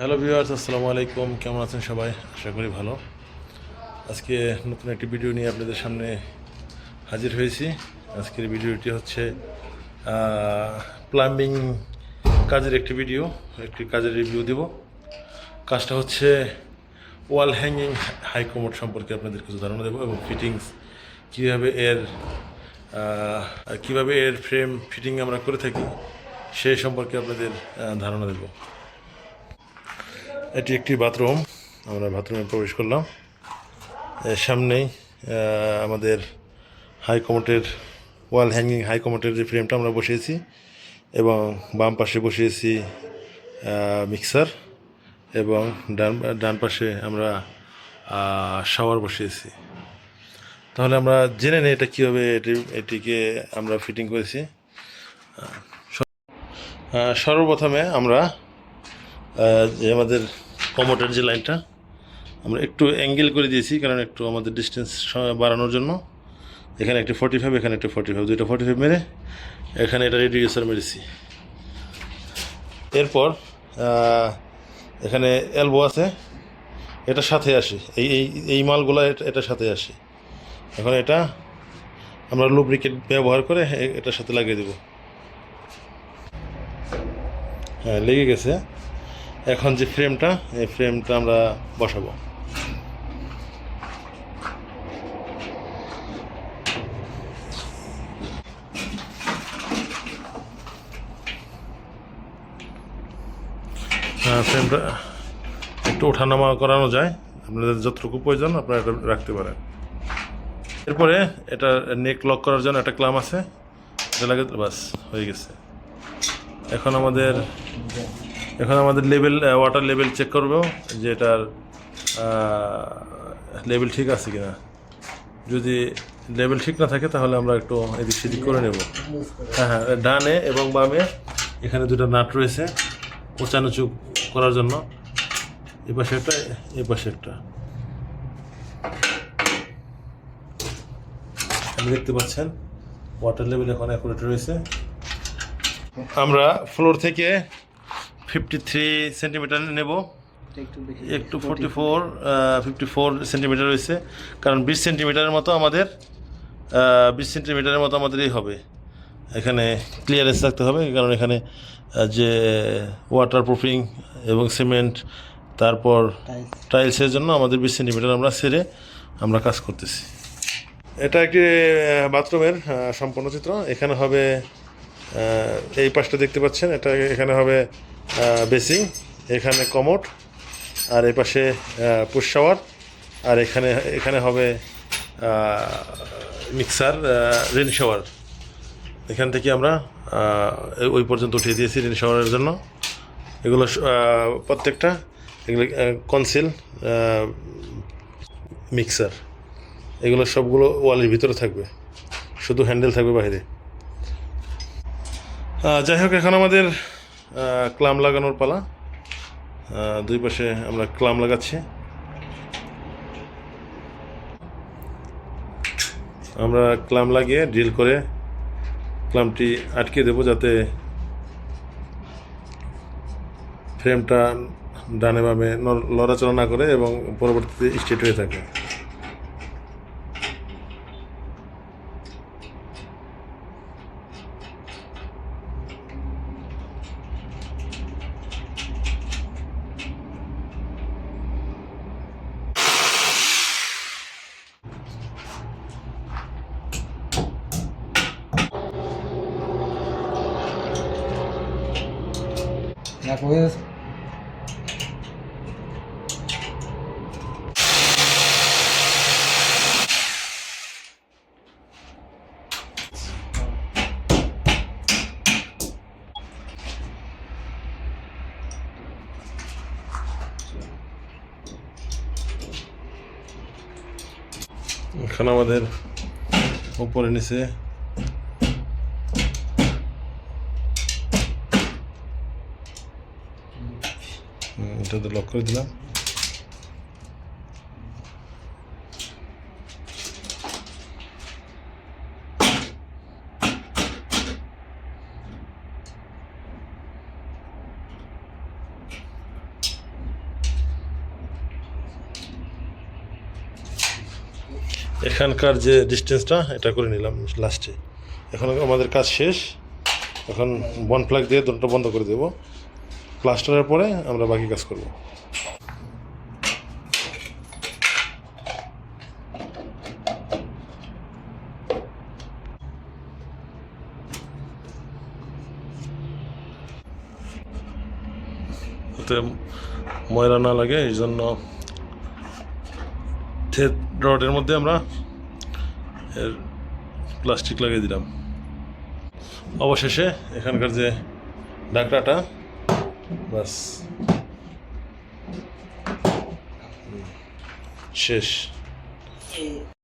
Hello viewers, আসসালামু আলাইকুম। কেমন আছেন সবাই? আশা করি ভালো। আজকে নতুন একটি ভিডিও নিয়ে আপনাদের সামনে হাজির হয়েছি। আজকের ভিডিওটি হচ্ছে প্লাম্বিং কাজের একটি ভিডিও, একটি কাজের রিভিউ দেব। কাজটা হচ্ছে ওয়াল হ্যাঙ্গিং হাই কমোড সম্পর্কে আপনাদের কিছু ধারণা দেবো এবং ফিটিংস কীভাবে এর ফ্রেম ফিটিং আমরা করে থাকি সেই সম্পর্কে আপনাদের ধারণা দেব। এটি একটি বাথরুম। আমরা বাথরুমে প্রবেশ করলাম। এর সামনেই আমাদের হাই কমোডের ওয়াল হ্যাঙ্গিং হাই কমোডের যে ফ্রেমটা আমরা বসিয়েছি এবং বাম পাশে বসিয়েছি মিক্সার এবং ডান পাশে আমরা শাওয়ার বসিয়েছি। তাহলে আমরা জেনে নিই এটা কীভাবে এটিকে আমরা ফিটিং করেছি। সর্বপ্রথমে আমরা যে আমাদের কমোডের যে লাইনটা আমরা একটু অ্যাঙ্গেল করে দিয়েছি, কারণ একটু আমাদের ডিস্টেন্স বাড়ানোর জন্য। এখানে একটি 45, এখানে একটি 45, দুইটা 45 মেরে এখানে এটা রেডিউসার মেরেছি। এরপর এখানে এলবো আছে, এটার সাথে আসে এই এই এই মালগুলো এটার সাথে আসে। এখন এটা আমরা লুব্রিকেট ব্যবহার করে এটার সাথে লাগিয়ে দেব। হ্যাঁ, লেগে গেছে। এখন যে ফ্রেমটা, এই ফ্রেমটা আমরা বসাবো। ফ্রেমটা একটু ওঠানামা করানো যায়, আপনাদের যতটুকু প্রয়োজন আপনারা এটা রাখতে পারেন। এরপরে এটা নেক লক করার জন্য একটা ক্লাম আছে, এটা লাগে, বাস হয়ে গেছে। এখন আমাদের লেভেল, ওয়াটার লেভেল চেক করবো যে এটার লেভেল ঠিক আছে কিনা। যদি লেভেল ঠিক না থাকে তাহলে আমরা একটু এদিক সেদিক করে নেব। হ্যাঁ, ডানে এবং বামে এখানে দুটো নাট রয়েছে উঁচানুচু করার জন্য। এই পাশে একটা, এই পাশে একটা। আপনি দেখতে পাচ্ছেন ওয়াটার লেভেল এখন অ্যাকুরেট রয়েছে। আমরা ফ্লোর থেকে 53 সেন্টিমিটার নেব, একটু 54 সেন্টিমিটার রয়েছে, কারণ 20 সেন্টিমিটারের মতো আমাদের 20 সেন্টিমিটারের মতো আমাদেরই হবে। এখানে ক্লিয়ারেন্স রাখতে হবে, কারণ এখানে যে ওয়াটার প্রুফিং এবং সিমেন্ট, তারপর টাইলসের জন্য আমাদের 20 সেন্টিমিটার আমরা ছেড়ে আমরা কাজ করতেছি। এটা একটি বাথরুমের সম্পূর্ণ চিত্র। এখানে হবে, এই পাশটা দেখতে পাচ্ছেন, এখানে হবে বেসিং, এখানে কমোড, আর এই পাশে পুশ শাওয়ার, আর এখানে হবে মিক্সার, রেন শাওয়ার। এখান থেকে আমরা ওই পর্যন্ত উঠিয়ে দিয়েছি রেন শাওয়ারের জন্য। এগুলো প্রত্যেকটা এগুলো কনসিল মিক্সার, এগুলো সবগুলো ওয়ালের ভিতরে থাকবে, শুধু হ্যান্ডেল থাকবে বাইরে। যাই হোক, এখন আমাদের ক্লাম লাগানোর পালা। দুই পাশে আমরা ক্লাম লাগাচ্ছি। আমরা ক্লাম লাগিয়ে ড্রিল করে ক্লামটি আটকে দেব, যাতে ফ্রেমটা ডানে বামে লড়াচড়া না করে এবং পরবর্তীতে স্ট্রেট হয়ে থাকে। Ya puedes. এখন আমাদের উপরে নিচে এটাতে লক করে দিলাম। এখানকার যে ডিস্টেন্সটা এটা করে নিলাম লাস্টে। এখন আমাদের কাজ শেষ। এখন বন প্লাগ দিয়ে দরজাটা বন্ধ করে দেব। প্লাস্টারের পরে আমরা বাকি কাজ করব। যাতে ময়লা না লাগে এই জন্য থ্রেড রডের মধ্যে আমরা এর প্লাস্টিক লাগিয়ে দিলাম। অবশেষে এখানকার যে ঢাকনাটা বাস শেষ।